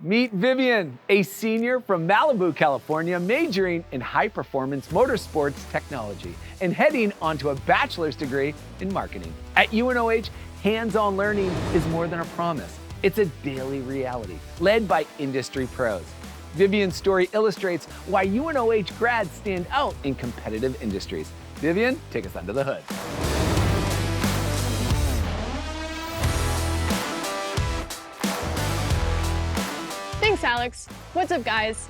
Meet Vivian, a senior from Malibu, California, majoring in High Performance Motorsports Technology and heading onto a bachelor's degree in marketing. At UNOH, hands-on learning is more than a promise. It's a daily reality, led by industry pros. Vivian's story illustrates why UNOH grads stand out in competitive industries. Vivian, take us under the hood. Thanks, Alex. What's up, guys?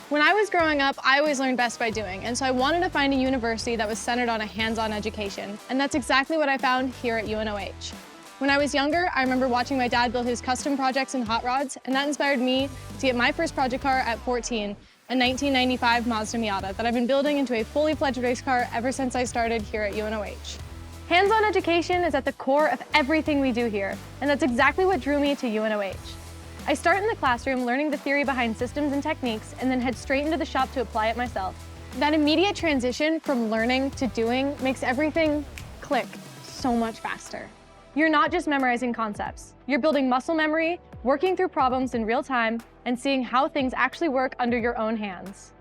When I was growing up, I always learned best by doing, and so I wanted to find a university that was centered on a hands-on education, and that's exactly what I found here at UNOH. When I was younger, I remember watching my dad build his custom projects and hot rods, and that inspired me to get my first project car at 14, a 1995 Mazda Miata that I've been building into a fully fledged race car ever since I started here at UNOH. Hands-on education is at the core of everything we do here, and that's exactly what drew me to UNOH. I start in the classroom learning the theory behind systems and techniques and then head straight into the shop to apply it myself. That immediate transition from learning to doing makes everything click so much faster. You're not just memorizing concepts. You're building muscle memory, working through problems in real time, and seeing how things actually work under your own hands.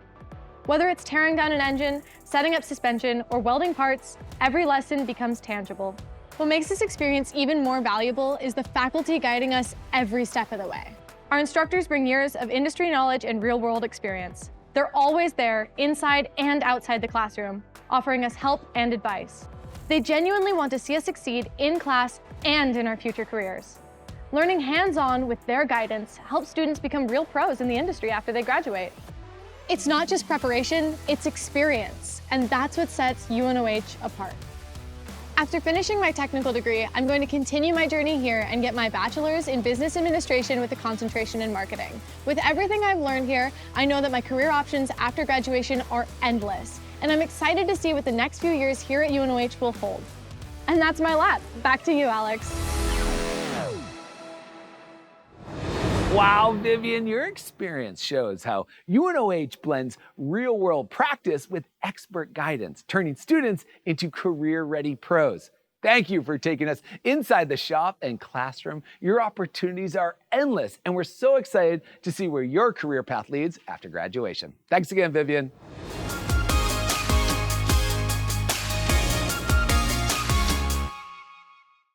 Whether it's tearing down an engine, setting up suspension, or welding parts, every lesson becomes tangible. What makes this experience even more valuable is the faculty guiding us every step of the way. Our instructors bring years of industry knowledge and real-world experience. They're always there, inside and outside the classroom, offering us help and advice. They genuinely want to see us succeed in class and in our future careers. Learning hands-on with their guidance helps students become real pros in the industry after they graduate. It's not just preparation, it's experience, and that's what sets UNOH apart. After finishing my technical degree, I'm going to continue my journey here and get my bachelor's in business administration with a concentration in marketing. With everything I've learned here, I know that my career options after graduation are endless, and I'm excited to see what the next few years here at UNOH will hold. And that's my lap. Back to you, Alex. Wow, Vivian, your experience shows how UNOH blends real-world practice with expert guidance, turning students into career-ready pros. Thank you for taking us inside the shop and classroom. Your opportunities are endless, and we're so excited to see where your career path leads after graduation. Thanks again, Vivian.